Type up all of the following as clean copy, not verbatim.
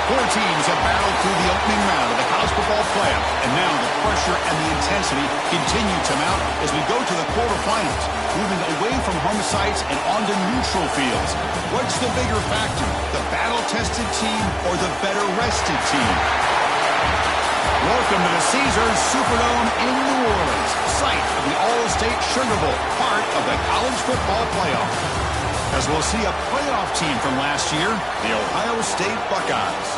Four teams have battled through the opening round of the college football playoff, and now the pressure and the intensity continue to mount as we go to the quarterfinals, moving away from home sites and onto neutral fields. What's the bigger factor, the battle-tested team or the better-rested team? Welcome to the Caesars Superdome in New Orleans, site of the All-State Sugar Bowl, part of the college football playoff. As we'll see a playoff team from last year, the Ohio State Buckeyes,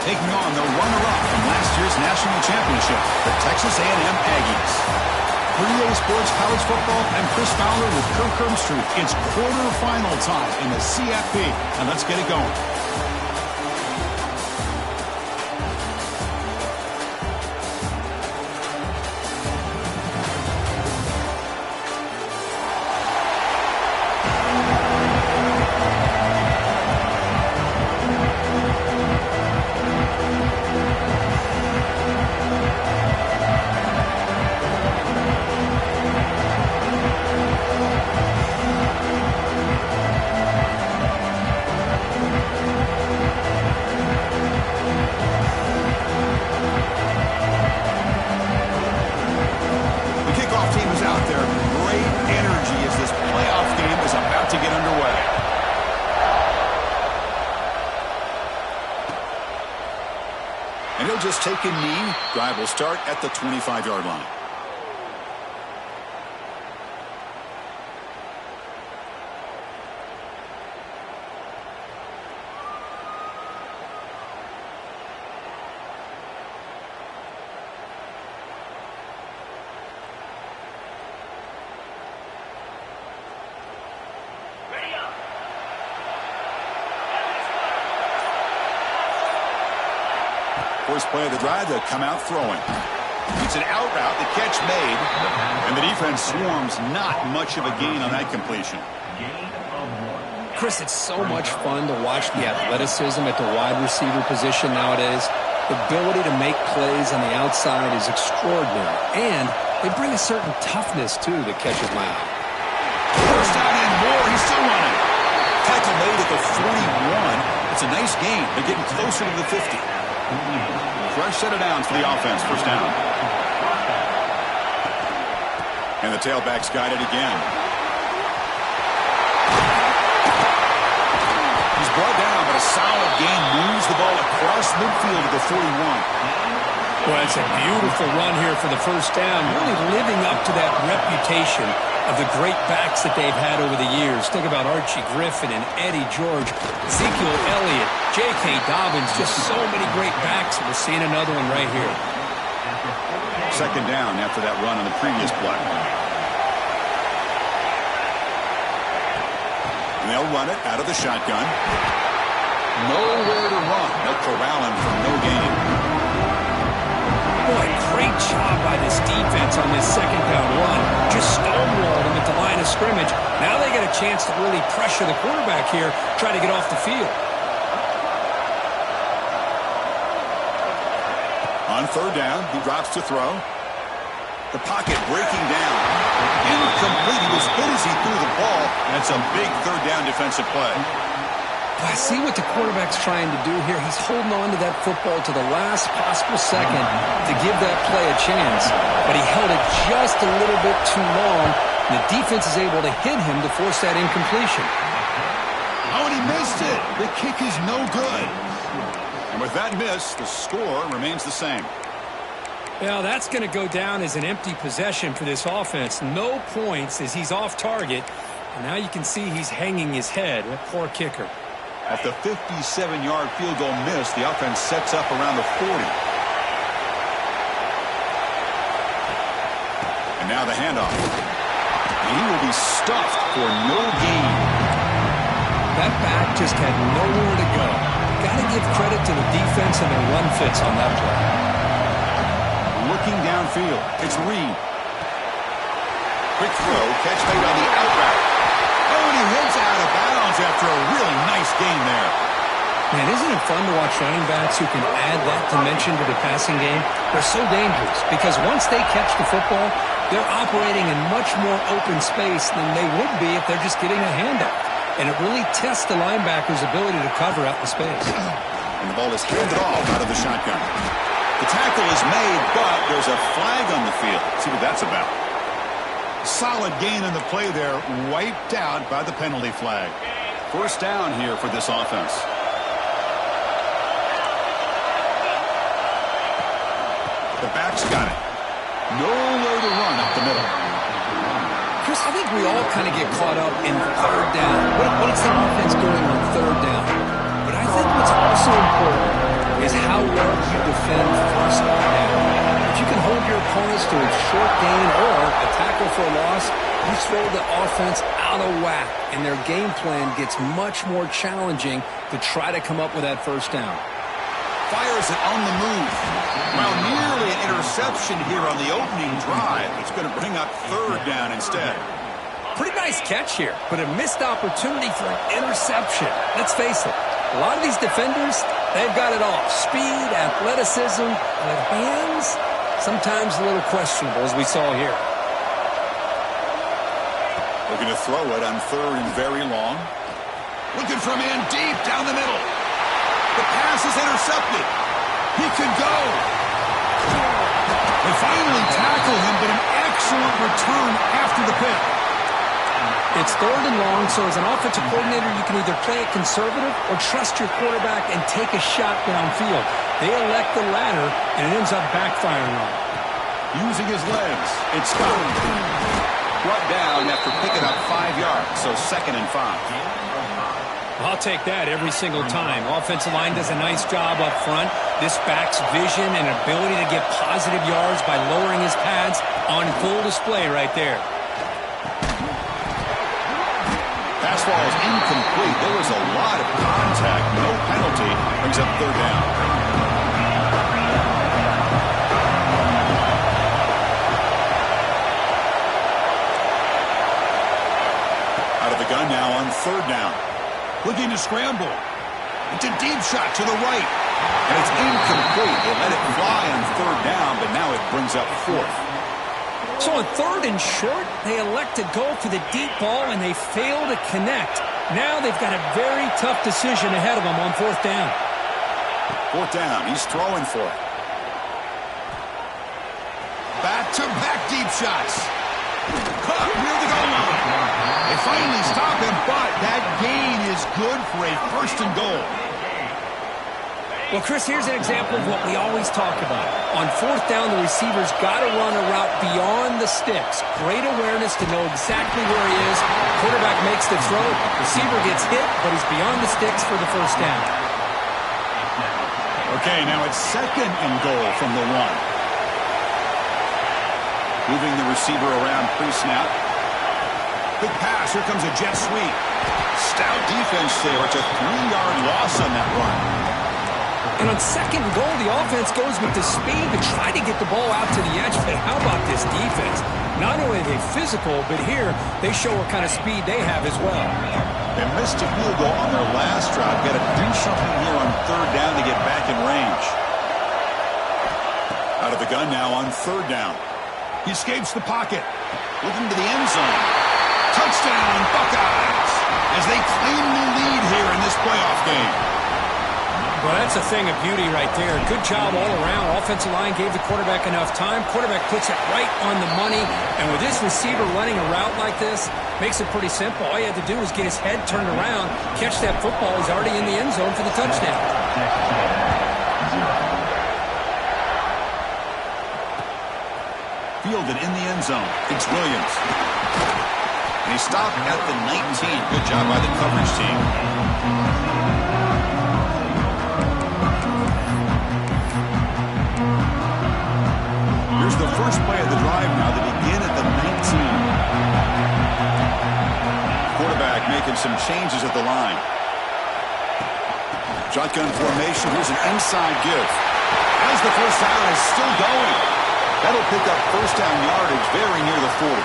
taking on the runner-up from last year's national championship, the Texas A&M Aggies. For EA Sports College Football, I'm Chris Fowler with Kirk Herbstreit. It's quarterfinal time in the CFP, and let's get it going. Just take a knee. Drive will start at the 25-yard line. First play of the drive, they'll come out throwing. It's an out route, the catch made, and the defense swarms. Not much of a gain on that completion. Chris, it's so much fun to watch the athleticism at the wide receiver position nowadays. The ability to make plays on the outside is extraordinary, and they bring a certain toughness, too, that catches my eye. First down and more, he's still running. Tackle made at the 41. It's a nice gain. They're getting closer to the 50. Fresh set of downs for the offense. First down. And the tailback's got it again. He's brought down, but a solid gain moves the ball across midfield to the 41. Well, it's a beautiful run here for the first down, really living up to that reputation of the great backs that they've had over the years. Think about Archie Griffin and Eddie George, Ezekiel Elliott, J.K. Dobbins, just so many great backs. We're seeing another one right here. Second down after that run on the previous play. And they'll run it out of the shotgun. Nowhere to run. They'll corral him for no gain. Boy, great job by this defense on this second down run. Just stonewalled him at the line of scrimmage. Now they get a chance to really pressure the quarterback here, try to get off the field. On third down, he drops to throw. The pocket breaking down. Incomplete. He was good as he threw the ball. That's a big third down defensive play. I see what the quarterback's trying to do here. He's holding on to that football to the last possible second to give that play a chance. But he held it just a little bit too long, and the defense is able to hit him to force that incompletion. Oh, and he missed it. The kick is no good. And with that miss, the score remains the same. Well, that's going to go down as an empty possession for this offense. No points as he's off target. And now you can see he's hanging his head. What poor kicker. At the 57-yard field goal miss, the offense sets up around the 40. And now the handoff. And he will be stuffed for no gain. That back just had nowhere to go. Got to give credit to the defense and their run fits on that play. Looking downfield, it's Reed. Quick throw, catch made on the out route. Oh, and he heads out of bounds after a really nice gain there. Man, isn't it fun to watch running backs who can add that dimension to the passing game? They're so dangerous because once they catch the football, they're operating in much more open space than they would be if they're just getting a handoff. And it really tests the linebacker's ability to cover out the space. And the ball is handed off out of the shotgun. The tackle is made, but there's a flag on the field. Let's see what that's about. Solid gain on the play there, wiped out by the penalty flag. First down here for this offense. The back's got it. Nowhere to run up the middle. Chris, I think we all kind of get caught up in third down. What's the offense doing on third down? But I think what's also important is how well you defend first down. If you can hold your opponents to a short gain or a tackle for a loss, you throw the offense out of whack, and their game plan gets much more challenging to try to come up with that first down. Fires it on the move. Well, nearly an interception here on the opening drive. It's going to bring up third down instead. Pretty nice catch here, but a missed opportunity for an interception. Let's face it, a lot of these defenders, they've got it all. Speed, athleticism, but hands, sometimes a little questionable, as we saw here. Looking to throw it on third and very long. Looking for a man deep down the middle. The pass is intercepted. He could go. They finally tackle him, but an excellent return after the pick. It's third and long, so as an offensive coordinator, you can either play it conservative or trust your quarterback and take a shot downfield. They elect the latter, and it ends up backfiring on them. Using his legs, it's stopped. Brought down after picking up 5 yards, so 2nd and 5. I'll take that every single time. Offensive line does a nice job up front. This back's vision and ability to get positive yards by lowering his pads on full display right there. Pass ball is incomplete. There was a lot of contact. No penalty. Brings up third down. Out of the gun now on third down. Looking to scramble. It's a deep shot to the right. And it's incomplete. They let it fly on third down, but now it brings up fourth. So on third and short, they elect to go for the deep ball, and they fail to connect. Now they've got a very tough decision ahead of them on fourth down. Fourth down. He's throwing for it. Back-to-back deep shots. Caught near the goal line. They finally stop him, but that gain is good for a first and goal. Well, Chris, here's an example of what we always talk about. On fourth down, the receiver's got to run a route beyond the sticks. Great awareness to know exactly where he is. Quarterback makes the throw. Receiver gets hit, but he's beyond the sticks for the first down. Okay, now it's 2nd and goal from the 1. Moving the receiver around pre-snap. Big pass. Here comes a jet sweep. Stout defense there. It's a 3-yard loss on that run. And on 2nd and goal, the offense goes with the speed to try to get the ball out to the edge. But how about this defense? Not only are they physical, but here they show what kind of speed they have as well. They missed a field goal on their last drive. Got to do something here on third down to get back in range. Out of the gun now on third down. He escapes the pocket. Looking to the end zone. Touchdown, Buckeyes, as they claim the lead here in this playoff game. Well, that's a thing of beauty right there. Good job all around. Offensive line gave the quarterback enough time. Quarterback puts it right on the money. And with this receiver running a route like this, makes it pretty simple. All you have to do is get his head turned around, catch that football. He's already in the end zone for the touchdown. Fielded in the end zone. It's Williams. And he stopped at the 19. Good job by the coverage team. Here's the first play of the drive now. They begin at the 19. Quarterback making some changes at the line. Shotgun formation. Here's an inside give. As the first down is still going. That'll pick up first down yardage very near the 40.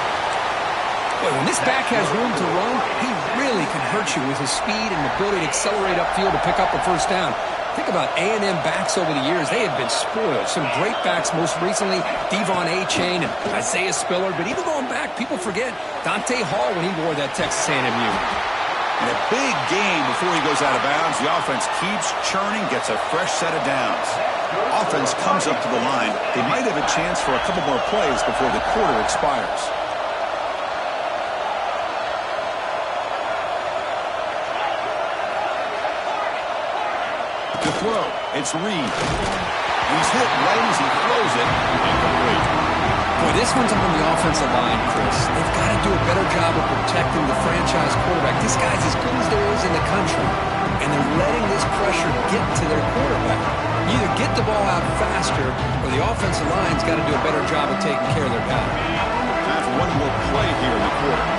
Boy, when this back has room to run, he really can hurt you with his speed and ability to accelerate upfield to pick up a first down. Think about A&M backs over the years. They have been spoiled. Some great backs, most recently Devon Achane and Isaiah Spiller. But even going back, people forget Dante Hall when he wore that Texas A&M uniform. And a big gain before he goes out of bounds. The offense keeps churning, gets a fresh set of downs. Offense comes up to the line. They might have a chance for a couple more plays before the quarter expires. To throw, it's Reed. He's hit right as he throws it. Incomplete. Boy, this one's on the offensive line, Chris. They've got to do a better job of protecting the franchise quarterback. This guy's as good as there is in the country, and they're letting this pressure get to their quarterback. You either get the ball out faster, or the offensive line's got to do a better job of taking care of their pass. Time for one more play here in the quarter.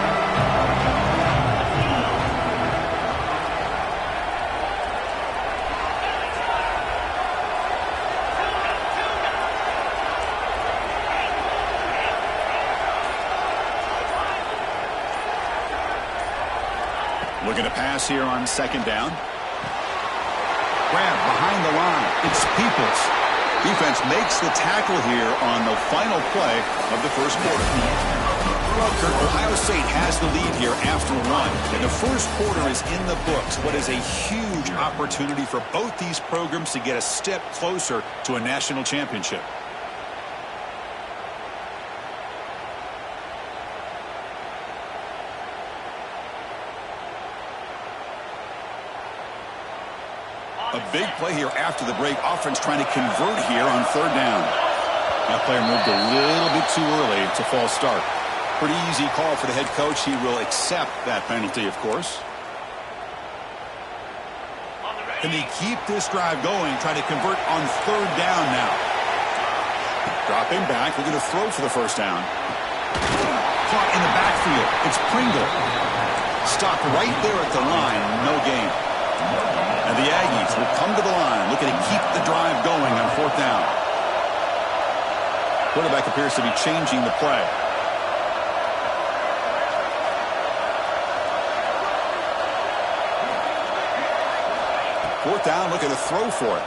Looking to pass here on second down. Grab behind the line. It's Peoples. Defense makes the tackle here on the final play of the first quarter. Well, Kurt, Ohio State has the lead here after one. And the first quarter is in the books. What is a huge opportunity for both these programs to get a step closer to a national championship. A big play here after the break. Offense trying to convert here on third down. That player moved a little bit too early. It's a false start. Pretty easy call for the head coach. He will accept that penalty, of course. Can they keep this drive going? Try to convert on third down now. Dropping back. We're going to throw for the first down. Caught in the backfield. It's Pringle. Stopped right there at the line. No gain. And the Aggies will come to the line, looking to keep the drive going on fourth down. Quarterback appears to be changing the play. Fourth down, looking to throw for it.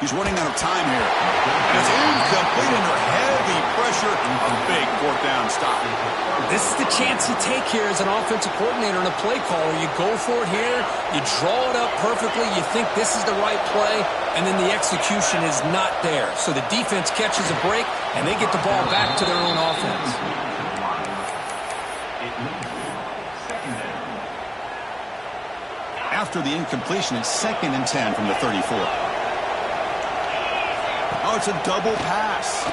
He's running out of time here. And it's incomplete under heavy pressure. A big fourth down stop. This is the chance you take here as an offensive coordinator and a play caller. You go for it here. You draw it up perfectly. You think this is the right play, and then the execution is not there. So the defense catches a break, and they get the ball back to their own offense. After the incompletion, it's 2nd and 10 from the 34. Oh, it's a double pass.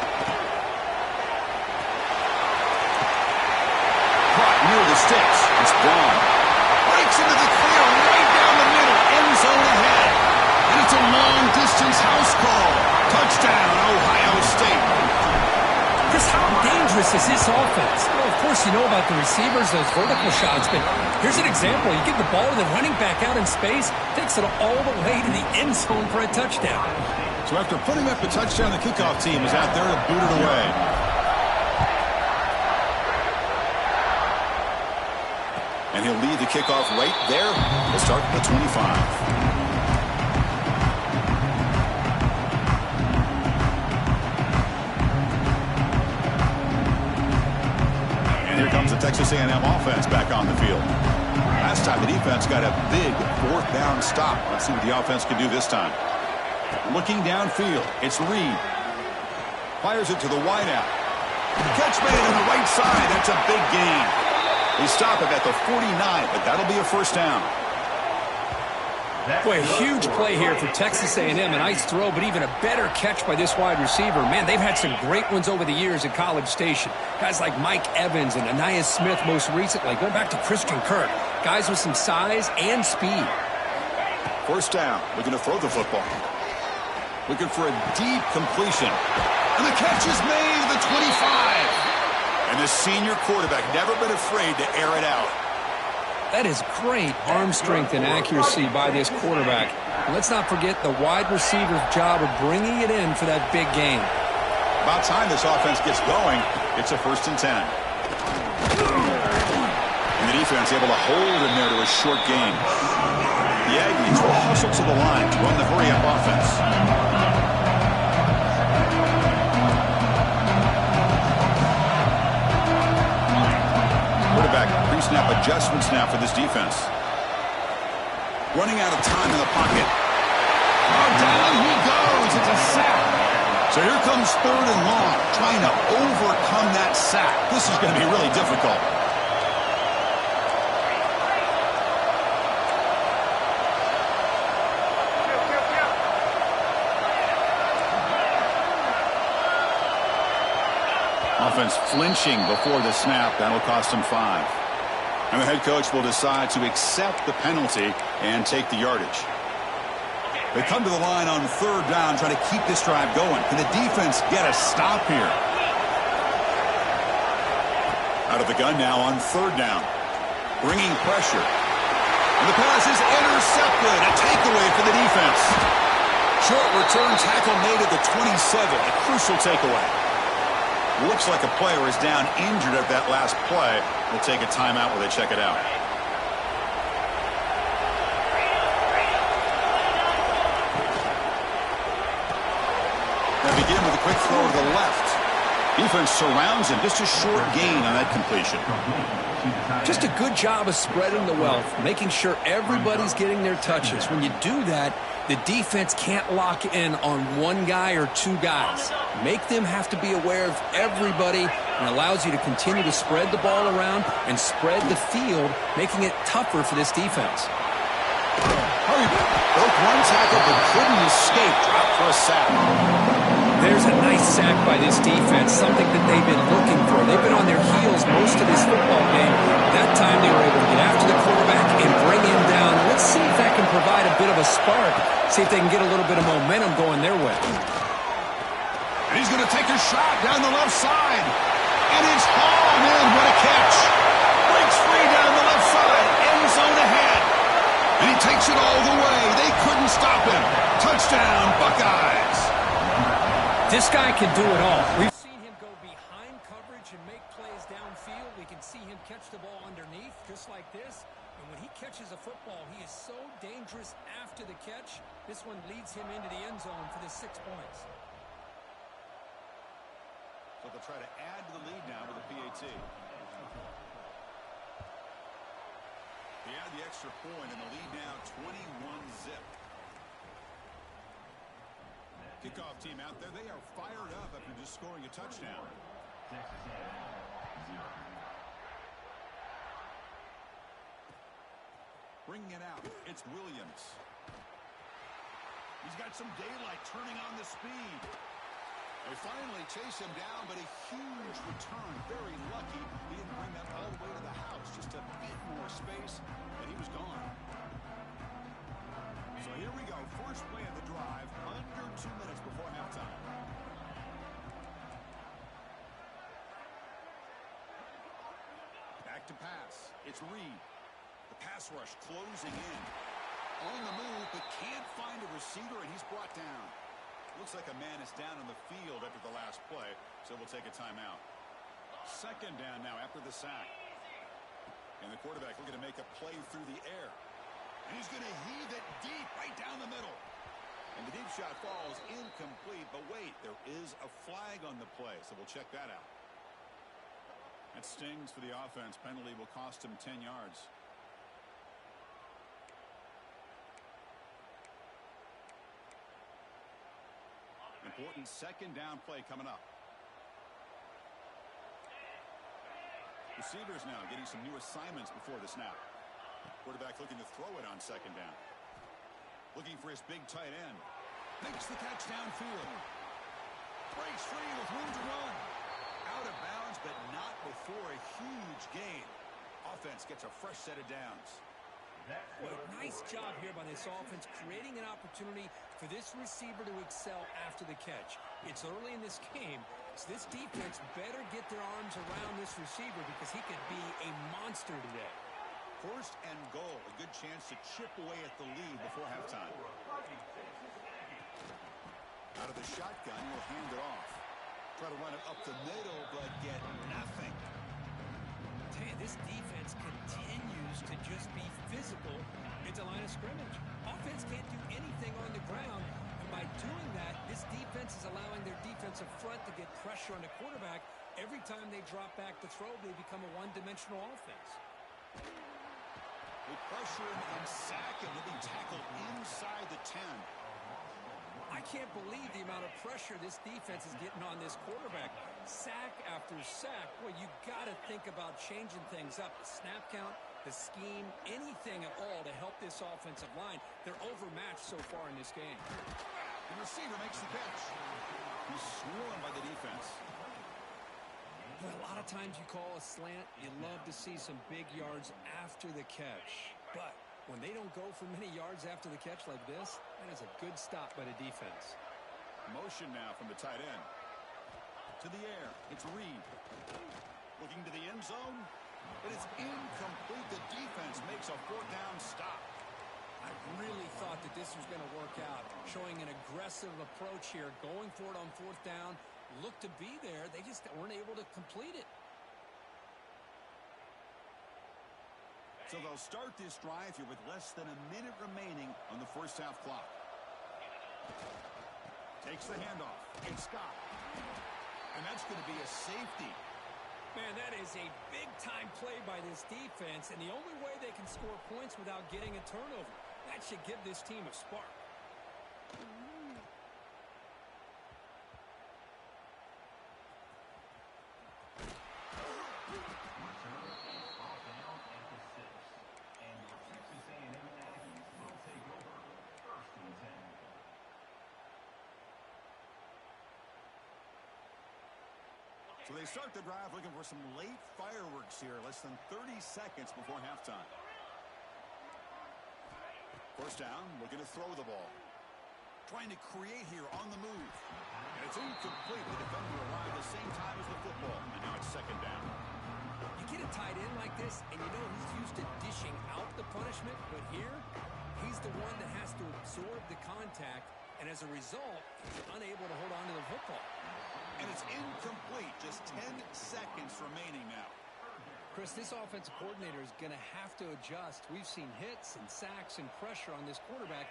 Caught near the sticks. It's Braun. Breaks into the clear right down the middle. End zone ahead. And it's a long-distance house call. Touchdown, Ohio State. Chris, how dangerous is this offense? Well, of course, you know about the receivers, those vertical shots, but here's an example. You give the ball to the running back out in space, takes it all the way to the end zone for a touchdown. So after putting up a touchdown, the kickoff team is out there to boot it away. And he'll lead the kickoff right there. We'll start at the 25. And here comes the Texas A&M offense back on the field. Last time the defense got a big fourth down stop. Let's see what the offense can do this time. Looking downfield, it's Reed. Fires it to the wideout. Catch made on the right side. That's a big gain. They stop it at the 49, but that'll be a first down. Boy, a huge play here for Texas A&M. A nice throw, but even a better catch by this wide receiver. Man, they've had some great ones over the years at College Station. Guys like Mike Evans and Anais Smith most recently. Going back to Christian Kirk. Guys with some size and speed. First down. Looking to throw the football. Looking for a deep completion. And the catch is made at the 25. And the senior quarterback never been afraid to air it out. That is great arm strength and accuracy by this quarterback. And let's not forget the wide receiver's job of bringing it in for that big game. About time this offense gets going. It's a 1st and 10. And the defense able to hold him there to a short gain. The Aggies will hustle to the line to run the hurry-up offense. Quarterback pre-snap adjustments now for this defense. Running out of time in the pocket. Oh, down he goes. It's a sack. So here comes 3rd and long, trying to overcome that sack. This is going to be really difficult. Offense flinching before the snap. That'll cost him 5. And the head coach will decide to accept the penalty and take the yardage. They come to the line on 3rd down, trying to keep this drive going. Can the defense get a stop here? Out of the gun now on 3rd down. Bringing pressure. And the pass is intercepted. A takeaway for the defense. Short return tackle made at the 27. A crucial takeaway. Looks like a player is down injured at that last play. We'll take a timeout while they check it out. They begin with a quick throw to the left. Defense surrounds him. Just a short gain on that completion. Just a good job of spreading the wealth, making sure everybody's getting their touches. When you do that, the defense can't lock in on one guy or 2 guys. Make them have to be aware of everybody, and allows you to continue to spread the ball around and spread the field, making it tougher for this defense. Broke one tackle but couldn't escape. Dropped for a sack. There's a nice sack by this defense, something that they've been looking for. They've been on their heels most of this football game. That time they were able to get after the quarterback and bring him down. Let's see if that can provide a bit of a spark. See if they can get a little bit of momentum going their way. And he's going to take a shot down the left side. And it's hauled in. What a catch. Breaks free down the left side. End zone ahead. And he takes it all the way. They couldn't stop him. Touchdown, Buckeyes. This guy can do it all. We've seen him go behind coverage and make plays downfield. We can see him catch the ball underneath just like this. And when he catches a football, he is so dangerous after the catch. This one leads him into the end zone for the 6 points. So they'll try to add to the lead now with a PAT. They add the extra point, and the lead now 21-zip. Kickoff team out there, they are fired up after just scoring a touchdown. Bringing it out, it's Williams. He's got some daylight, turning on the speed. They finally chase him down, but a huge return. Very lucky he didn't bring that all the way to the house. Just a bit more space, and he was gone. So here we go. First play of the drive, under 2 minutes before halftime. Back to pass. It's Reed. The pass rush closing in. On the move, but can't find a receiver, and he's brought down. Looks like a man is down on the field after the last play, so we'll take a timeout. 2nd down now after the sack. And the quarterback looking to make a play through the air. And he's going to heave it deep right down the middle. And the deep shot falls incomplete. But wait, there is a flag on the play, so we'll check that out. That stings for the offense. Penalty will cost him 10 yards. Important 2nd down play coming up. Receivers now getting some new assignments before the snap. Quarterback looking to throw it on 2nd down. Looking for his big tight end. Makes the catch downfield. Breaks free with room to run. Out of bounds, but not before a huge gain. Offense gets a fresh set of downs. What a nice job here by this offense, creating an opportunity for this receiver to excel after the catch. It's early in this game, so this defense better get their arms around this receiver because he could be a monster today. 1st and goal, a good chance to chip away at the lead before halftime. Out of the shotgun, he'll hand it off. Try to run it up the middle, but get nothing. This defense continues to just be physical at the line of scrimmage. Offense can't do anything on the ground, and by doing that, this defense is allowing their defensive front to get pressure on the quarterback. Every time they drop back to throw, they become a one-dimensional offense. They pressure him and sack him. He'll be tackled inside the 10. I can't believe the amount of pressure this defense is getting on this quarterback. Sack after sack. Well, you got to think about changing things up. The snap count, the scheme, anything at all to help this offensive line. They're overmatched so far in this game. The receiver makes the catch. He's swarmed by the defense. But a lot of times you call a slant, you love to see some big yards after the catch. But when they don't go for many yards after the catch like this, that is a good stop by the defense. Motion now from the tight end. To the air, it's Reed. Looking to the end zone, but it's incomplete. The defense makes a fourth down stop. I really thought that this was going to work out, showing an aggressive approach here, going for it on fourth down. Looked to be there. They just weren't able to complete it. So they'll start this drive here with less than a minute remaining on the first half clock. Takes the handoff. It's Scott. And that's going to be a safety. Man, that is a big-time play by this defense, and the only way they can score points without getting a turnover. That should give this team a spark. So they start the drive looking for some late fireworks here, less than 30 seconds before halftime. First down, looking to throw the ball. Trying to create here on the move. And it's incomplete. The defender arrived the same time as the football. And now it's second down. You get a tight end like this, and you know he's used to dishing out the punishment, but here, he's the one that has to absorb the contact, and as a result, he's unable to hold on to the football. And it's incomplete. Just 10 seconds remaining now. Chris, this offensive coordinator is going to have to adjust. We've seen hits and sacks and pressure on this quarterback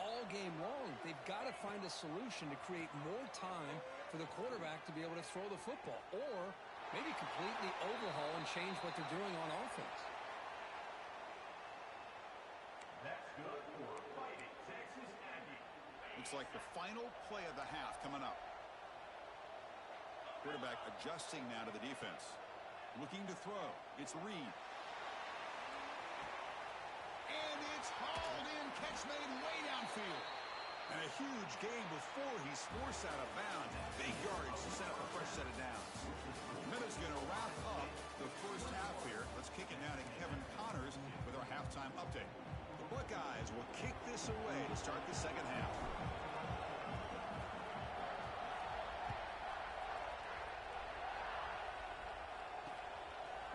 all game long. They've got to find a solution to create more time for the quarterback to be able to throw the football, or maybe completely overhaul and change what they're doing on offense. That's good for Fighting Texas Aggie. Looks like the final play of the half coming up. Quarterback adjusting now to the defense. Looking to throw. It's Reed. And it's hauled in. Catch made way downfield. And a huge gain before he's forced out of bounds. Big yardage to set up a fresh set of downs. Minutes going to wrap up the first half here. Let's kick it now to Kevin Connors with our halftime update. The Buckeyes will kick this away to start the second half.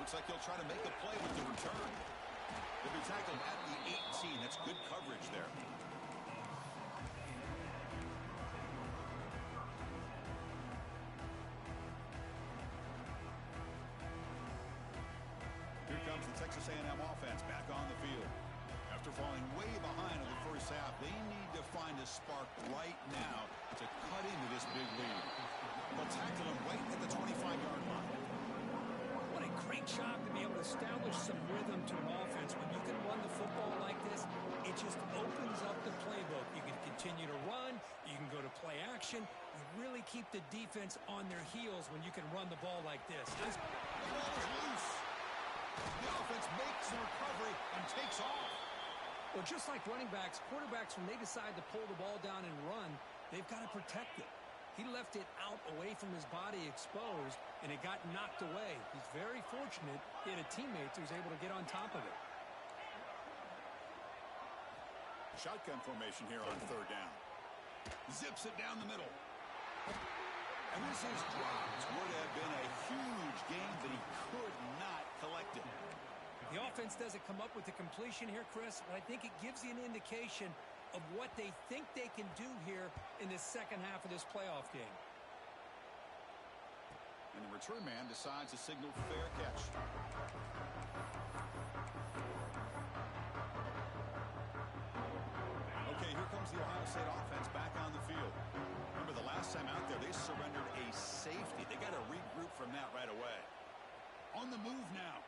Looks like he'll try to make a play with the return. He'll be tackled at the 18. That's good coverage there. Here comes the Texas A&M offense back on the field. After falling way behind in the first half, they need to find a spark right now to cut into this big lead. They'll tackle him right at the 25-yard line. What a great job to be able to establish some rhythm to an offense. When you can run the football like this, it just opens up the playbook. You can continue to run. You can go to play action. You really keep the defense on their heels when you can run the ball like this. The ball is loose. The offense makes the recovery and takes off. Well, just like running backs, quarterbacks, when they decide to pull the ball down and run, they've got to protect it. He left it out away from his body exposed, and it got knocked away. He's very fortunate he had a teammate who was able to get on top of it. Shotgun formation here on third down. Zips it down the middle. And this is dropped. Would have been a huge gain, but he could not collect it. The offense doesn't come up with the completion here, Chris, but I think it gives you an indication of what they think they can do here in the second half of this playoff game. And the return man decides to signal fair catch. Okay, here comes the Ohio State offense back on the field. Remember, the last time out there, they surrendered a safety. They got to regroup from that right away. On the move now.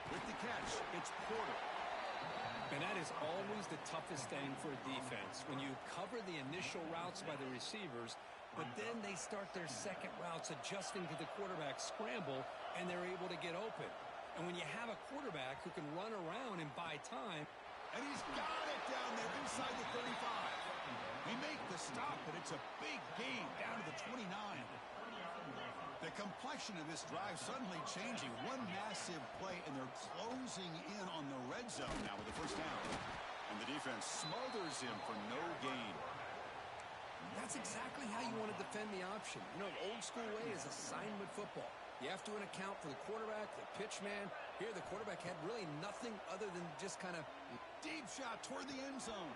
With the catch, it's Porter. And that is always the toughest thing for a defense, when you cover the initial routes by the receivers, but then they start their second routes adjusting to the quarterback scramble, and they're able to get open. And when you have a quarterback who can run around and buy time. And he's got it down there inside the 35. We make the stop, but it's a big gain down to the 29. The complexion of this drive suddenly changing. One massive play, and they're closing in on the red zone now with the first down. And the defense smothers him for no gain. That's exactly how you want to defend the option. You know, the old school way is assignment football. You have to account for the quarterback, the pitch man. Here, the quarterback had really nothing other than just kind of deep shot toward the end zone.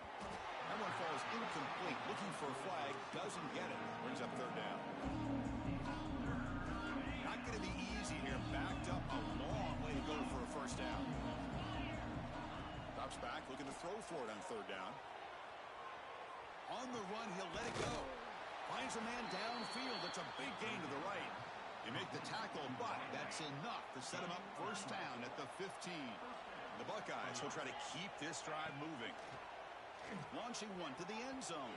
That one falls incomplete. Looking for a flag, doesn't get it. Brings up third down. Not going to be easy here. Backed up a long way to go for a first down. Drops back, looking to throw for it on third down. On the run, he'll let it go. Finds a man downfield. It's a big gain to the right. They make the tackle, but that's enough to set him up first down at the 15. The Buckeyes will try to keep this drive moving. Launching one to the end zone.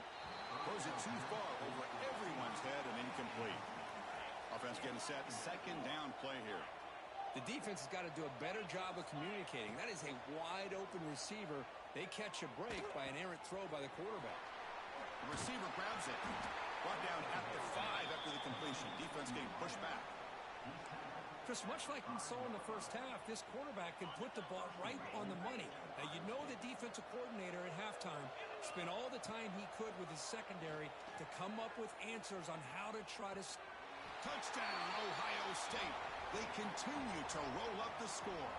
Throws it too far over everyone's head and incomplete. Offense getting set. Second down play here. The defense has got to do a better job of communicating. That is a wide-open receiver. They catch a break by an errant throw by the quarterback. The receiver grabs it. Brought down at the 5 after the completion. Defense getting pushed back. Chris, much like we saw in the first half, this quarterback can put the ball right on the money. Now, you know the defensive coordinator at halftime spent all the time he could with his secondary to come up with answers on how to try to... Touchdown, Ohio State. They continue to roll up the score.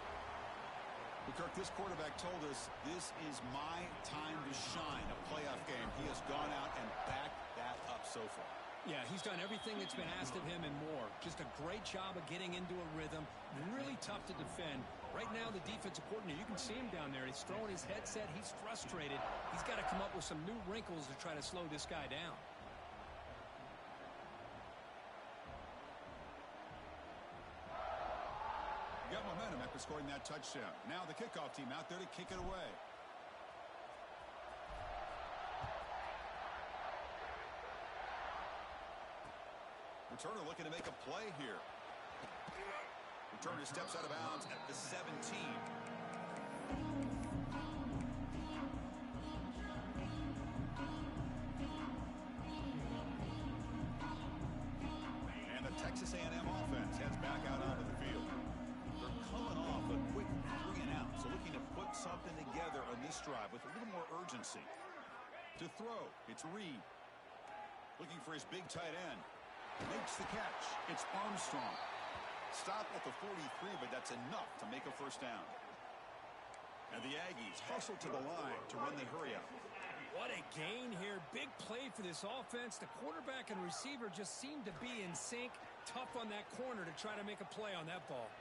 Kirk, this quarterback told us this is my time to shine, a playoff game. He has gone out and backed that up so far. Yeah, he's done everything that's been asked of him and more. Just a great job of getting into a rhythm. Really tough to defend. Right now, the defensive coordinator, you can see him down there. He's throwing his headset. He's frustrated. He's got to come up with some new wrinkles to try to slow this guy down. Got momentum after scoring that touchdown. Now the kickoff team out there to kick it away. Returner looking to make a play here. Returner steps out of bounds at the 17. And the Texas A&M offense heads back out onto the field. They're coming off a quick 3 and out, so looking to put something together on this drive with a little more urgency. To throw, it's Reed. Looking for his big tight end. Makes the catch. It's Armstrong. Stop at the 43, but that's enough to make a first down. And the Aggies hustle to the line to run the hurry up. What a gain here. Big play for this offense. The quarterback and receiver just seem to be in sync. Tough on that corner to try to make a play on that ball.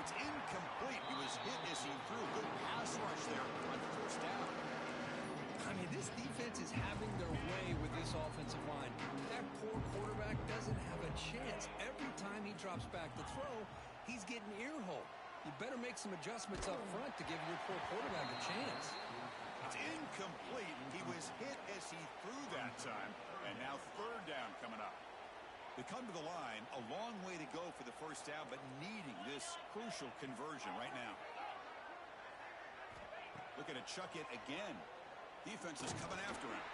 It's incomplete. He was hit as he threw. Good pass rush there on the first down. I mean, this defense is having their way with this offensive line. That poor quarterback doesn't have a chance. Every time he drops back to throw, he's getting ear-hole. You better make some adjustments up front to give your poor quarterback a chance. It's incomplete. He was hit as he threw that time. And now third down coming up. They come to the line, a long way to go for the first down, but needing this crucial conversion right now. Looking to chuck it again. Defense is coming after him.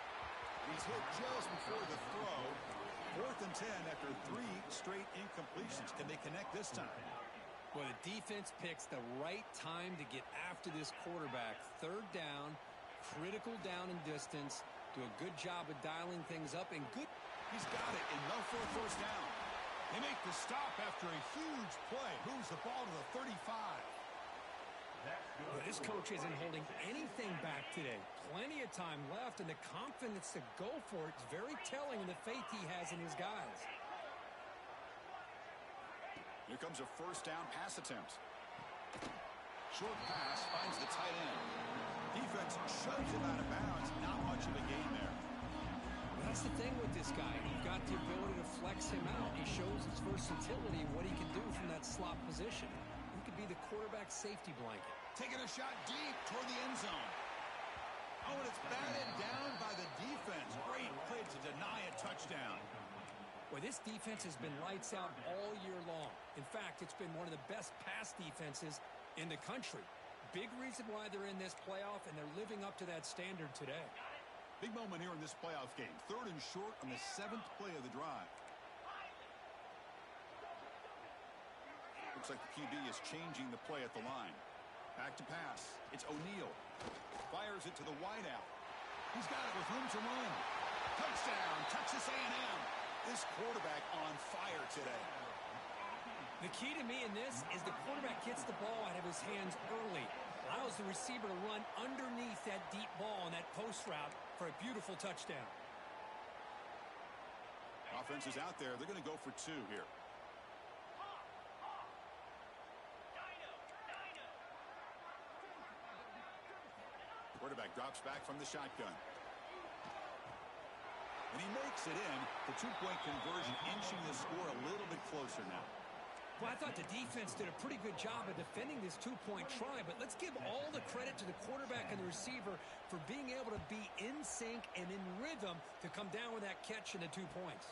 He's hit just before the throw. 4th and 10 after 3 straight incompletions. Can they connect this time? Well, the defense picks the right time to get after this quarterback. Third down, critical down and distance. Do a good job of dialing things up and good. He's got it. Enough for a first down. They make the stop after a huge play. Moves the ball to the 35. Well, this coach isn't holding anything back today. Plenty of time left, and the confidence to go for it is very telling in the faith he has in his guys. Here comes a first down pass attempt. Short pass finds the tight end. Defense shoves him out of bounds. Not much of a gain there. Well, that's the thing with this guy. You've got the ability to flex him out. He shows his versatility and what he can do from that slot position. You can be the quarterback's safety blanket. Taking a shot deep toward the end zone. Oh, and it's batted down by the defense. Great play to deny a touchdown. Well, this defense has been lights out all year long. In fact, it's been one of the best pass defenses in the country. Big reason why they're in this playoff, and they're living up to that standard today. Big moment here in this playoff game. 3rd and short on the 7th play of the drive. Looks like the QB is changing the play at the line. Back to pass. It's O'Neal. Fires it to the wideout. He's got it with room to run. Touchdown, Texas A&M. This quarterback on fire today. The key to me in this is the quarterback gets the ball out of his hands early. Allows the receiver to run underneath that deep ball on that post route for a beautiful touchdown. Offense is out there. They're going to go for 2 here. Quarterback drops back from the shotgun. And he makes it in. The 2-point conversion inching the score a little bit closer now. Well, I thought the defense did a pretty good job of defending this 2-point try, but let's give all the credit to the quarterback and the receiver for being able to be in sync and in rhythm to come down with that catch and the 2 points.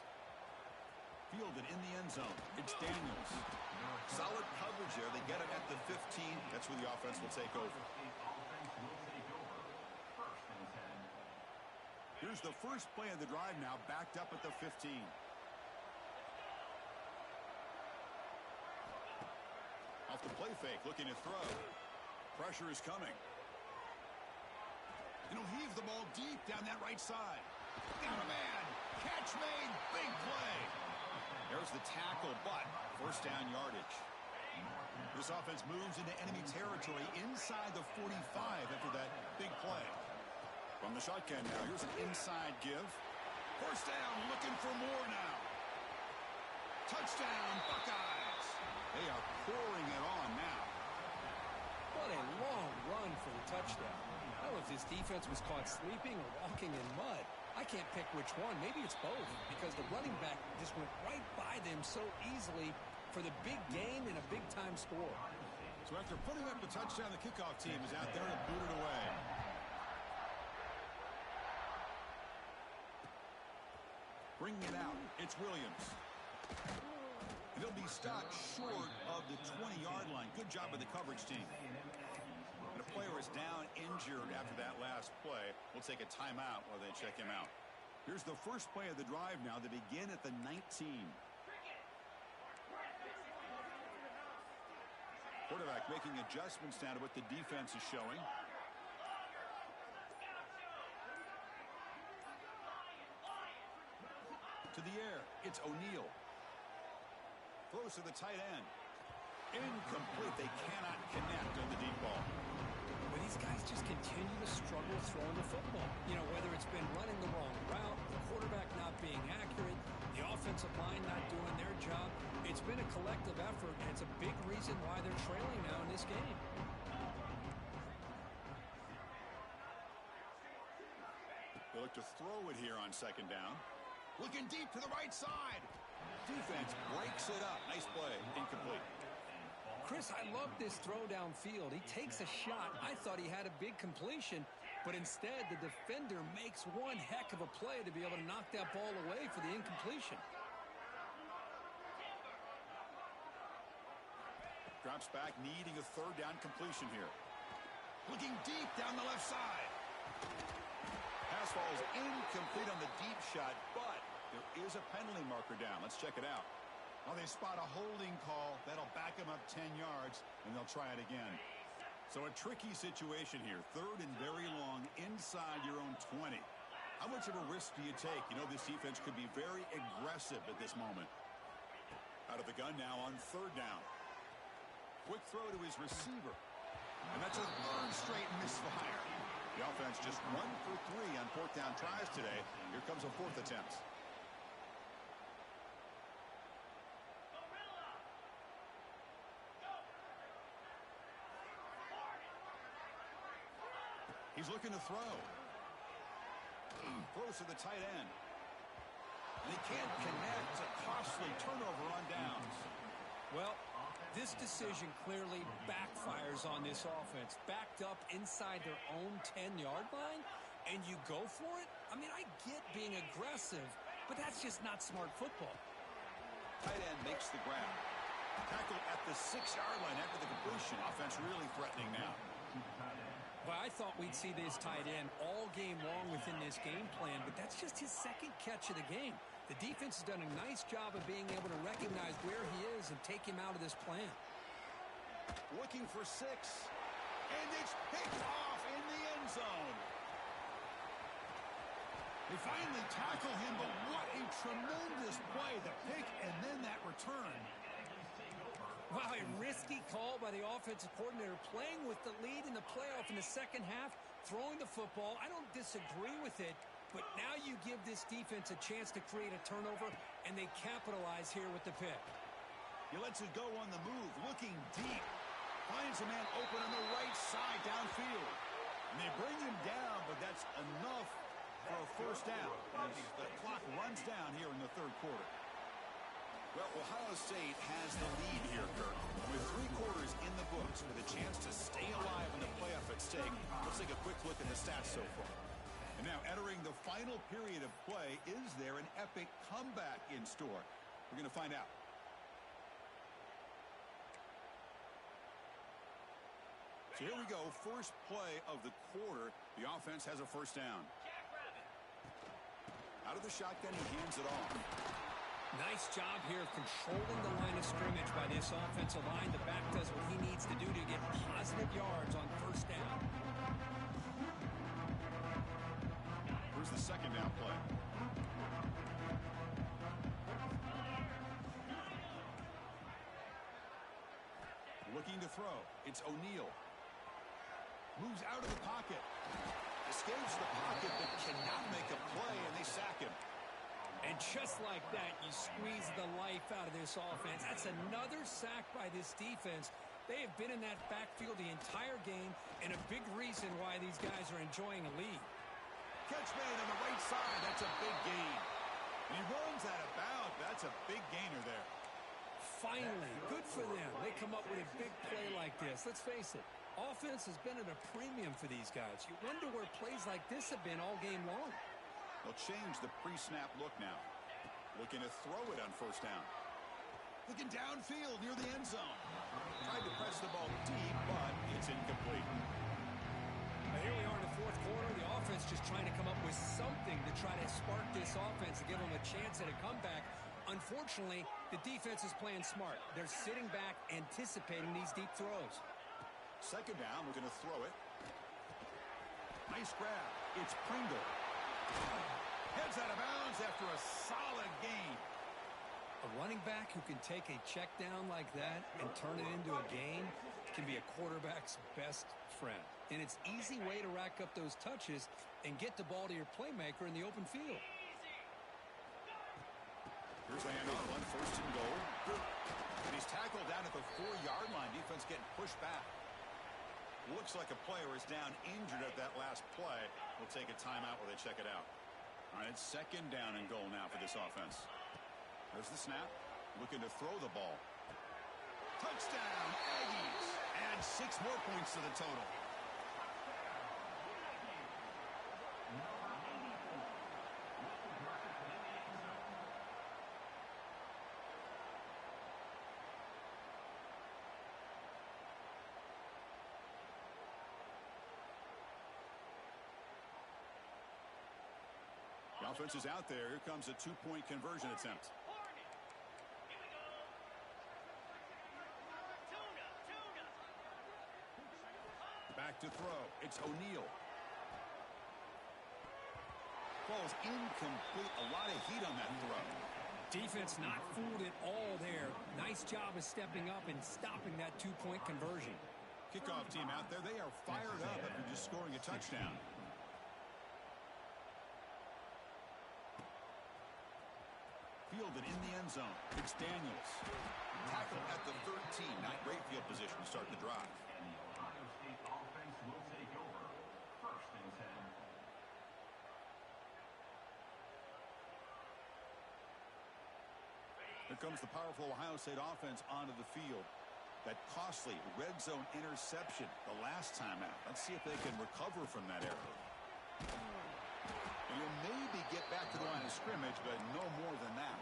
Fielded in the end zone. It's Daniels. Solid coverage there. They get him at the 15. That's where the offense will take over. Here's the first play of the drive now, backed up at the 15. Off the play fake, looking to throw. Pressure is coming. And he'll heave the ball deep down that right side. Down a man. Catch made. Big play. There's the tackle, but first down yardage. This offense moves into enemy territory inside the 45 after that big play. From the shotgun now, here's an inside give. First down, looking for more now. Touchdown, Buckeyes. They are pouring it on now. What a long run for the touchdown. I don't know if this defense was caught sleeping or walking in mud. I can't pick which one. Maybe it's both, because the running back just went right by them so easily for the big gain and a big-time score. So after putting up the touchdown, the kickoff team is out there to boot it away. Bringing it out, it's Williams. And he'll be stopped short of the 20-yard line. Good job of the coverage team. And a player is down injured after that last play. We'll take a timeout while they check him out. Here's the first play of the drive now. They begin at the 19. Quarterback making adjustments now to what the defense is showing. To the air, it's O'Neal. Throws to the tight end. Incomplete. They cannot connect on the deep ball. But these guys just continue to struggle throwing the football. You know, whether it's been running the wrong route, the quarterback not being accurate, the offensive line not doing their job. It's been a collective effort, and it's a big reason why they're trailing now in this game. They look to throw it here on second down. Looking deep to the right side. Defense breaks it up. Nice play. Incomplete. Chris, I love this throw downfield. He takes a shot. I thought he had a big completion, but instead the defender makes one heck of a play to be able to knock that ball away for the incompletion. Drops back, needing a third down completion here. Looking deep down the left side. Pass falls incomplete on the deep shot, but there is a penalty marker down. Let's check it out. Well, they spot a holding call. That'll back them up 10 yards, and they'll try it again. So a tricky situation here. Third and very long inside your own 20. How much of a risk do you take? You know, this defense could be very aggressive at this moment. Out of the gun now on third down. Quick throw to his receiver. And that's a third straight misfire. The offense just 1 for 3 on fourth down tries today. Here comes a fourth attempt. He's looking to throw. Throws to the tight end. And he can't connect. It's a costly turnover on downs. Well, this This decision clearly backfires on this offense. Backed up inside their own 10-yard line, and you go for it? I mean, I get being aggressive, but that's just not smart football. Tight end makes the grab. Tackle at the 6-yard line after the completion. Offense really threatening now. Well, I thought we'd see this tight end all game long within this game plan, but that's just his second catch of the game. The defense has done a nice job of being able to recognize where he is and take him out of this plan. Looking for 6. And it's picked off in the end zone. They finally tackle him, but what a tremendous play. The pick and then that return. Wow, a risky call by the offensive coordinator, playing with the lead in the playoff in the second half, throwing the football. I don't disagree with it, but now you give this defense a chance to create a turnover, and they capitalize here with the pick. He lets it go on the move, looking deep. Finds a man open on the right side downfield. And they bring him down, but that's enough for a first down as the clock runs down here in the third quarter. Well, Ohio State has the lead here, Kirk. With 3 quarters in the books with a chance to stay alive in the playoff at stake, let's take a quick look at the stats so far. And now entering the final period of play, is there an epic comeback in store? We're going to find out. So here we go, first play of the quarter. The offense has a first down. Out of the shotgun, he hands it off. Nice job here of controlling the line of scrimmage by this offensive line. The back does what he needs to do to get positive yards on first down. Here's the second down play. Looking to throw. It's O'Neal. Moves out of the pocket. Escapes the pocket, but cannot make a play, and they sack him. And just like that, you squeeze the life out of this offense. That's another sack by this defense. They have been in that backfield the entire game, and a big reason why these guys are enjoying a lead. Catch made on the right side. That's a big gain. And he runs out of bounds. That's a big gainer there. Finally, good for them. They come up with a big play like this. Let's face it, offense has been at a premium for these guys. You wonder where plays like this have been all game long. They'll change the pre-snap look now. Looking to throw it on first down. Looking downfield near the end zone. Tried to press the ball deep, but it's incomplete. Now here we are in the fourth quarter. The offense just trying to come up with something to try to spark this offense and give them a chance at a comeback. Unfortunately, the defense is playing smart. They're sitting back, anticipating these deep throws. Second down, we're going to throw it. Nice grab. It's Pringle. Heads out of bounds after a solid gain. A running back who can take a check down like that and turn it into a gain can be a quarterback's best friend. And it's an easy way to rack up those touches and get the ball to your playmaker in the open field. Here's a handoff on first and goal. And he's tackled down at the 4-yard line. Defense getting pushed back. Looks like a player is down injured at that last play. We'll take a timeout while they check it out. All right, it's second down and goal now for this offense. There's the snap. Looking to throw the ball. Touchdown, Aggies. Add 6 more points to the total. The offense is out there. Here comes a 2-point conversion attempt. Back to throw. It's O'Neal. Ball's incomplete. A lot of heat on that throw. Defense not fooled at all there. Nice job of stepping up and stopping that 2-point conversion. Kickoff team out there. They are fired up after just scoring a touchdown. Fielded in the end zone. It's Daniels. Tackle at the 13. Not great field position to start the drive. And the Ohio State offense will take over. First and 10. Here comes the powerful Ohio State offense onto the field. That costly red zone interception the last time out. Let's see if they can recover from that error. And you'll maybe get back to the line of scrimmage, but no more than that.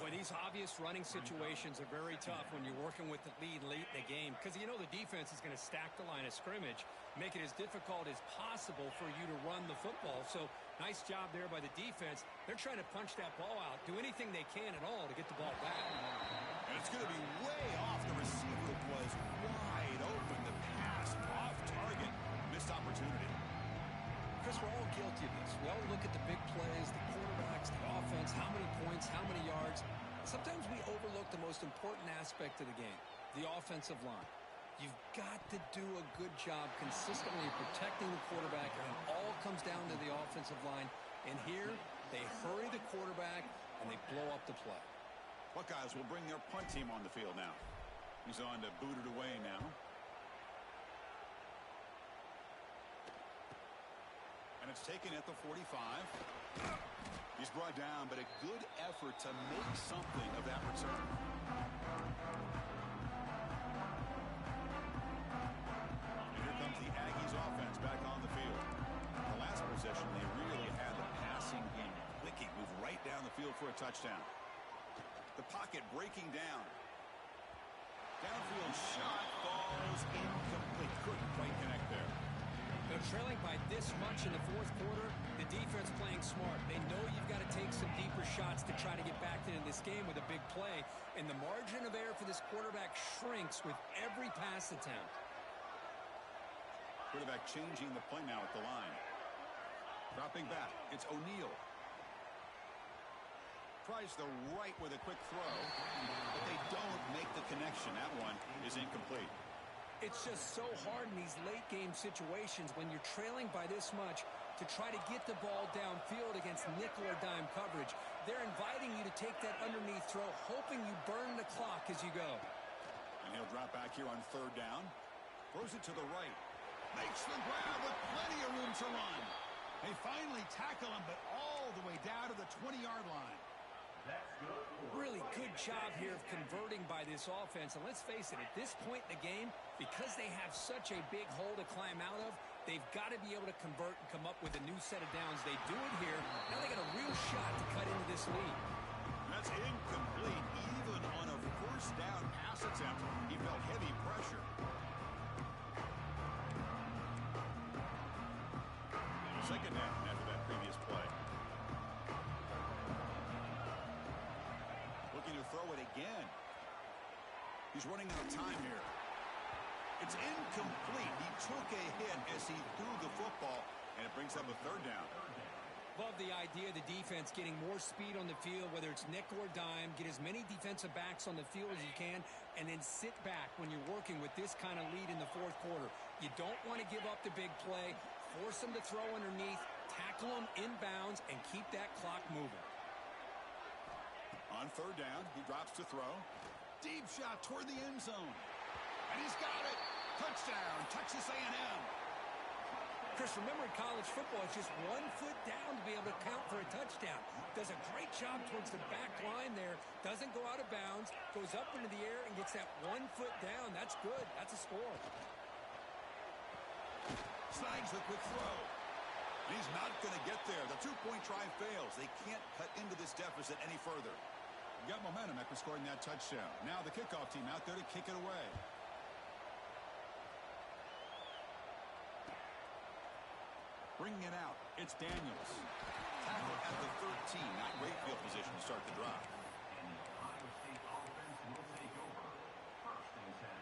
Boy, these obvious running situations are very tough when you're working with the lead late in the game because you know the defense is going to stack the line of scrimmage, make it as difficult as possible for you to run the football. So nice job there by the defense. They're trying to punch that ball out, do anything they can at all to get the ball back. And it's going to be way off. The receiver was wide open. The pass off target. Missed opportunity. Chris, we're all guilty of this. We all look at the big plays, the quarterbacks, the offense, how many points, how many yards. Sometimes we overlook the most important aspect of the game, the offensive line. You've got to do a good job consistently protecting the quarterback, and it all comes down to the offensive line. And here, they hurry the quarterback, and they blow up the play. Buckeyes will bring their punt team on the field now. He's on to boot it away now. And it's taken at the 45. He's brought down, but a good effort to make something of that return. And here comes the Aggies offense back on the field. The last possession, they really had the passing game clicking, moved right down the field for a touchdown. The pocket breaking down. Downfield shot falls incomplete. Couldn't quite connect there. They're trailing by this much in the fourth quarter. The defense playing smart. They know you've got to take some deeper shots to try to get back into this game with a big play. And the margin of error for this quarterback shrinks with every pass attempt. Quarterback changing the play now at the line. Dropping back. It's O'Neal. Tries the right with a quick throw, but they don't make the connection. That one is incomplete. It's just so hard in these late-game situations when you're trailing by this much to try to get the ball downfield against nickel or dime coverage. They're inviting you to take that underneath throw, hoping you burn the clock as you go. And he'll drop back here on third down. Throws it to the right. Makes the grab with plenty of room to run. They finally tackle him, but all the way down to the 20-yard line. Really good job here of converting by this offense. And let's face it, at this point in the game, because they have such a big hole to climb out of, they've got to be able to convert and come up with a new set of downs. They do it here. Now they got a real shot to cut into this lead. That's incomplete. Even on a first down pass attempt, he felt heavy pressure. Second down after that previous play. Looking to throw it again. He's running out of time here. It's incomplete. He took a hit as he threw the football, and it brings up a third down. Love the idea of the defense getting more speed on the field, whether it's nickel or dime, get as many defensive backs on the field as you can, and then sit back when you're working with this kind of lead in the fourth quarter. You don't want to give up the big play, force them to throw underneath, tackle them inbounds, and keep that clock moving. On third down, he drops to throw. Deep shot toward the end zone. And he's got it. Touchdown, Texas A&M. Chris, remember in college football, it's just 1 foot down to be able to count for a touchdown. Does a great job towards the back line there. Doesn't go out of bounds. Goes up into the air and gets that 1 foot down. That's good. That's a score. Snags the quick throw. He's not going to get there. The two-point try fails. They can't cut into this deficit any further. Got momentum after scoring that touchdown. Now the kickoff team out there to kick it away. Bringing it out, it's Daniels. Tackle at the 13. Not great field position to start the drive. And the Ohio State offense will take over. First and 10.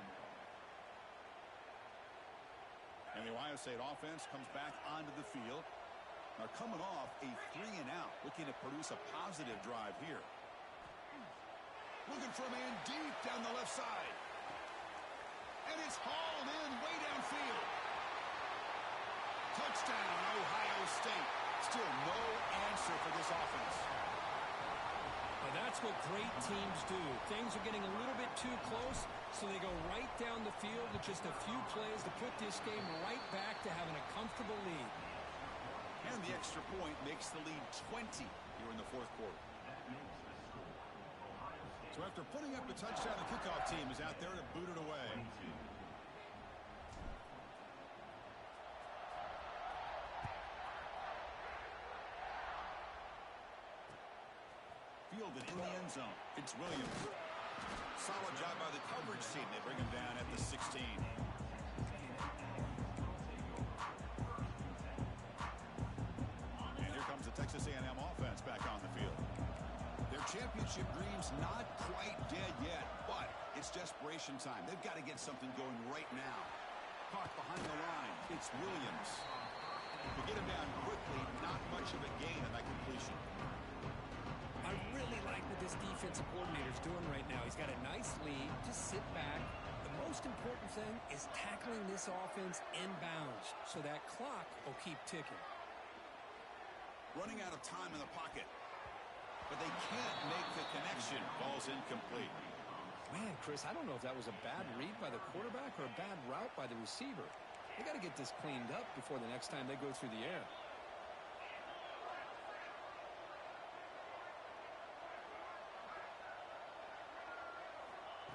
And the Ohio State offense comes back onto the field. Now coming off a 3-and-out, looking to produce a positive drive here. Looking for a man deep down the left side. And it's hauled in way downfield. Touchdown, Ohio State. Still no answer for this offense. Well, that's what great teams do. Things are getting a little bit too close, so they go right down the field with just a few plays to put this game right back to having a comfortable lead. And the extra point makes the lead 20 here in the fourth quarter. That makes the score. Ohio State So after putting up a touchdown, the kickoff team is out there to boot it away. Fielded in the end zone. It's Williams. Solid job by the coverage team. They bring him down at the 16. And here comes the Texas A&M offense back on the field. Their championship dream's not quite dead yet, but it's desperation time. They've got to get something going right now. Caught behind the line. It's Williams. To get him down quickly, not much of a gain on that completion. I really like what this defensive coordinator is doing right now. He's got a nice lead. Just sit back. The most important thing is tackling this offense inbounds so that clock will keep ticking. Running out of time in the pocket. But they can't make the connection. Ball's incomplete. Man, Chris, I don't know if that was a bad read by the quarterback or a bad route by the receiver. They got to get this cleaned up before the next time they go through the air.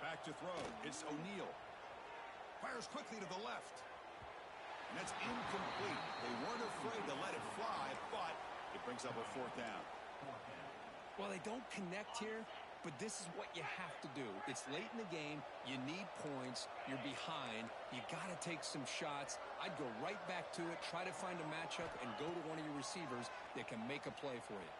Back to throw. It's O'Neal. Fires quickly to the left. And that's incomplete. They weren't afraid to let it fly, but it brings up a fourth down. Well, they don't connect here, but this is what you have to do. It's late in the game. You need points. You're behind. You got to take some shots. I'd go right back to it, try to find a matchup, and go to one of your receivers that can make a play for you.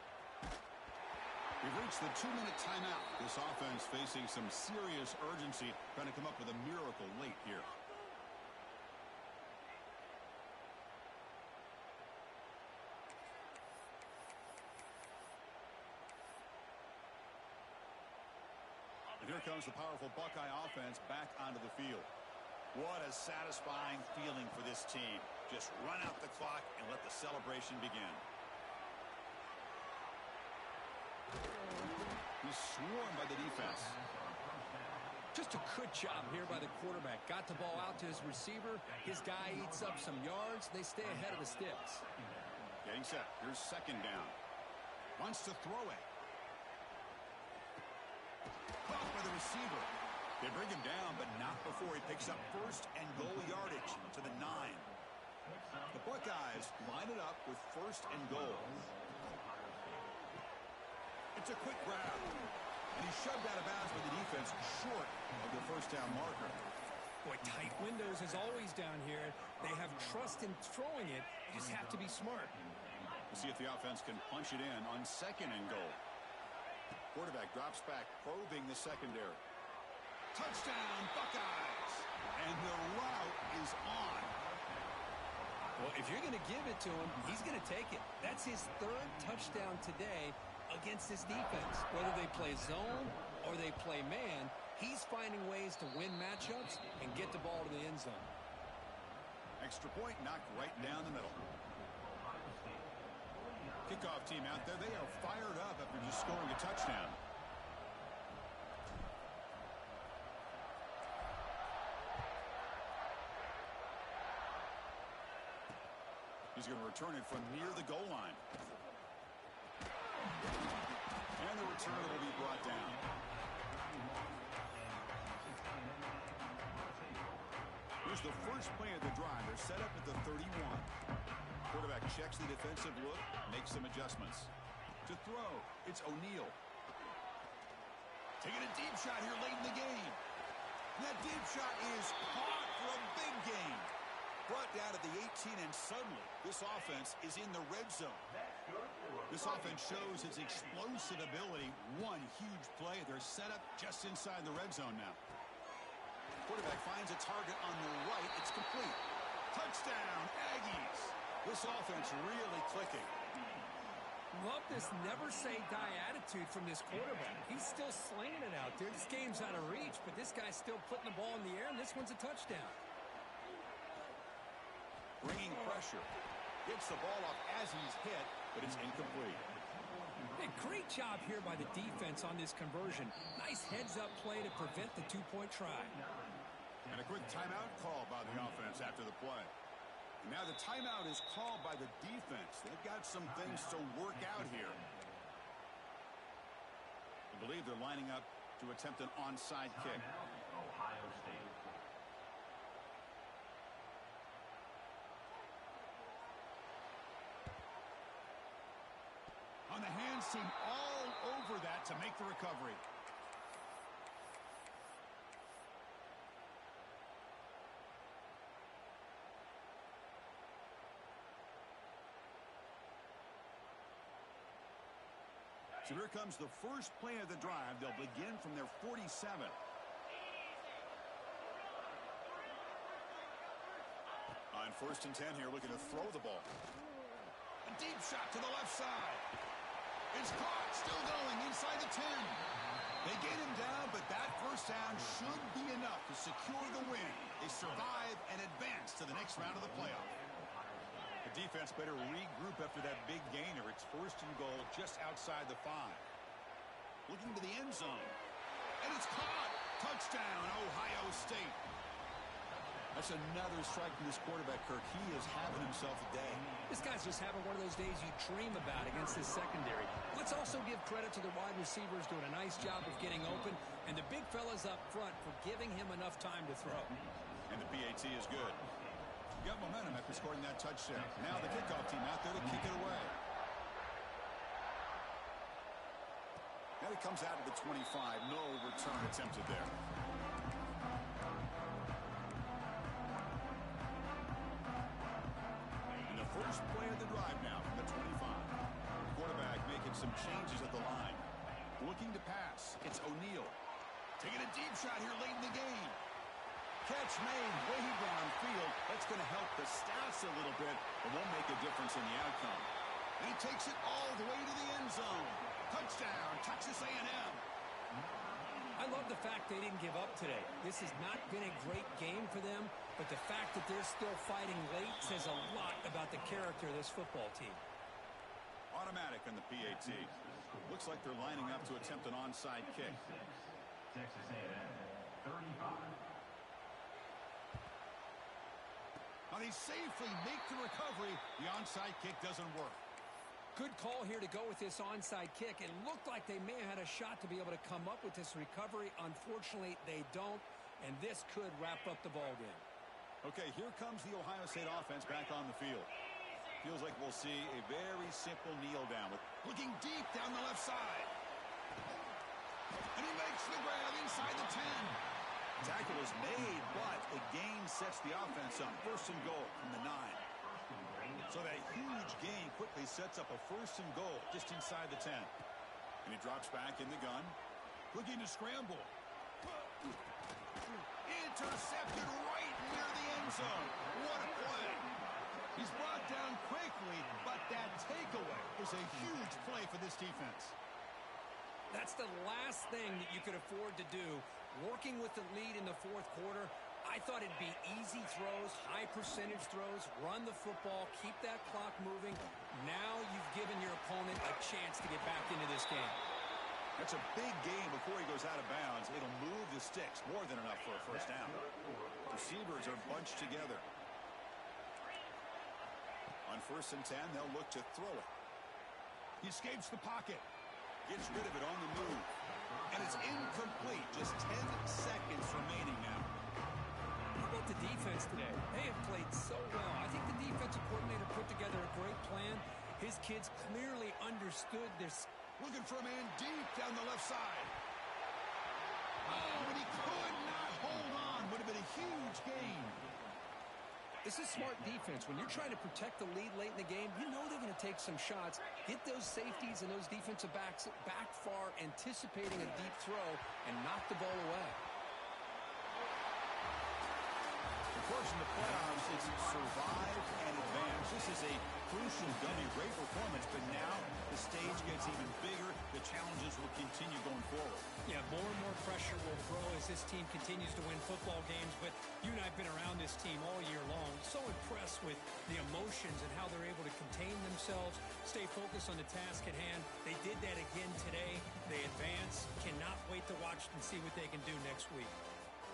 We've reached the 2-minute timeout. This offense facing some serious urgency, trying to come up with a miracle late here. And here comes the powerful Buckeye offense back onto the field. What a satisfying feeling for this team. Just run out the clock and let the celebration begin. He's swarmed by the defense. Just a good job here by the quarterback. Got the ball out to his receiver. His guy eats up some yards. They stay ahead of the sticks. Getting set. Here's second down. Wants to throw it. Caught by the receiver. They bring him down, but not before he picks up first and goal yardage to the 9. The Buckeyes line it up with first and goal. It's a quick grab. And he's shoved out of bounds by the defense short of the first down marker. Boy, tight windows as always down here. They have trust in throwing it. You just have to be smart. We'll see if the offense can punch it in on second and goal. Quarterback drops back, probing the secondary. Touchdown, Buckeyes! And the route is on. Well, if you're going to give it to him, he's going to take it. That's his third touchdown today against this defense. Whether they play zone or they play man, he's finding ways to win matchups and get the ball to the end zone. Extra point knocked right down the middle. Kickoff team out there. They are fired up after just scoring a touchdown. He's going to return it from near the goal line. And the return will be brought down. Here's the first play of the drive. They're set up at the 31. Quarterback checks the defensive look, makes some adjustments. To throw, it's O'Neal. Taking a deep shot here late in the game. And that deep shot is caught for a big gain. Brought down at the 18, and suddenly this offense is in the red zone. This offense shows its explosive ability. One huge play. They're set up just inside the red zone now. Quarterback finds a target on the right. It's complete. Touchdown, Aggies. This offense really clicking. Love this never say die attitude from this quarterback. He's still slinging it out there. This game's out of reach, but this guy's still putting the ball in the air, and this one's a touchdown. Bringing pressure. Gets the ball off as he's hit, but it's incomplete. Hey, great job here by the defense on this conversion. Nice heads-up play to prevent the two-point try. And a quick timeout called by the offense after the play. And now the timeout is called by the defense. They've got some things to work out here. I believe they're lining up to attempt an onside kick. Ohio State. On the hands team all over that to make the recovery. So here comes the first play of the drive. They'll begin from their 47. On 1st and 10 here, looking to throw the ball. A deep shot to the left side. It's caught, still going inside the 10. They get him down, but that first down should be enough to secure the win. They survive and advance to the next round of the playoff. The defense better regroup after that big gainer. It's 1st and goal just outside the 5. Looking to the end zone. And it's caught. Touchdown, Ohio State. That's another strike from this quarterback, Kirk. He is having himself a day. This guy's just having one of those days you dream about against this secondary. Let's also give credit to the wide receivers doing a nice job of getting open, and the big fellas up front for giving him enough time to throw. And the PAT is good. Got momentum after scoring that touchdown. Now the kickoff team out there to kick it away. Now he comes out of the 25. No return attempted there. And the first play of the drive now from the 25. Quarterback making some changes at the line. Looking to pass. It's O'Neal. Taking a deep shot here late in the game. Catch made way downfield. That's going to help the stats a little bit, but won't make a difference in the outcome. And he takes it all the way to the end zone. Touchdown, Texas A&M. I love the fact they didn't give up today. This has not been a great game for them, but the fact that they're still fighting late says a lot about the character of this football team. Automatic on the PAT. Looks like they're lining up to attempt an onside kick. Texas A&M, 35. Now they safely make the recovery. The onside kick doesn't work. Good call here to go with this onside kick. It looked like they may have had a shot to be able to come up with this recovery. Unfortunately, they don't, and this could wrap up the ball game. Okay, here comes the Ohio State offense back on the field. Feels like we'll see a very simple kneel down. Looking deep down the left side. And he makes the grab inside the 10. Tackle is made, but the gain sets the offense up. 1st and goal from the 9. So that huge gain quickly sets up a 1st and goal just inside the 10. And he drops back in the gun. Looking to scramble. Intercepted right near the end zone. What a play. He's brought down quickly, but that takeaway is a huge play for this defense. That's the last thing that you could afford to do. Working with the lead in the 4th quarter, I thought it'd be easy throws, high percentage throws, run the football, keep that clock moving. Now you've given your opponent a chance to get back into this game. That's a big gain before he goes out of bounds. It'll move the sticks, more than enough for a 1st down. Receivers are bunched together. On 1st and 10, they'll look to throw it. He escapes the pocket. Gets rid of it on the move. And it's incomplete. Just 10 seconds remaining now. How about the defense today? They have played so well. I think the defensive coordinator put together a great plan. His kids clearly understood this. Looking for a man deep down the left side. Oh, but he could not hold on. Would have been a huge gain. This is smart defense. When you're trying to protect the lead late in the game, you know they're going to take some shots. Get those safeties and those defensive backs back far, anticipating a deep throw, and knock the ball away. Of course, in the playoffs, it's survive and advance. This is a crucial W. Great performance, but now the stage gets even bigger. The challenges will continue going forward. Yeah, more and more pressure will grow as this team continues to win football games. But you and I have been around this team all year long. So impressed with the emotions and how they're able to contain themselves, stay focused on the task at hand. They did that again today. They advance. Cannot wait to watch and see what they can do next week.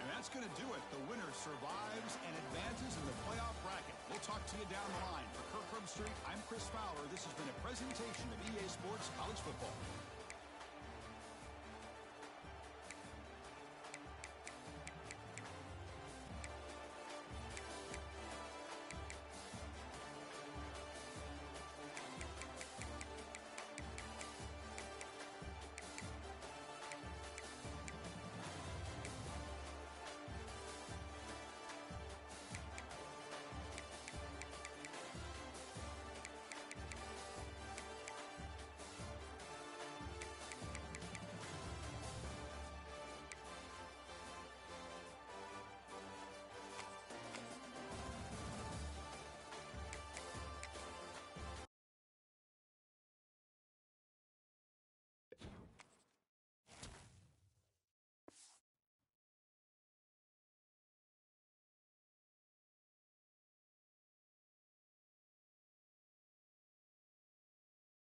And that's going to do it. The winner survives and advances in the playoff bracket. We'll talk to you down the line. For Kirk Herbstreit, I'm Chris Fowler. This has been a presentation of EA Sports College Football.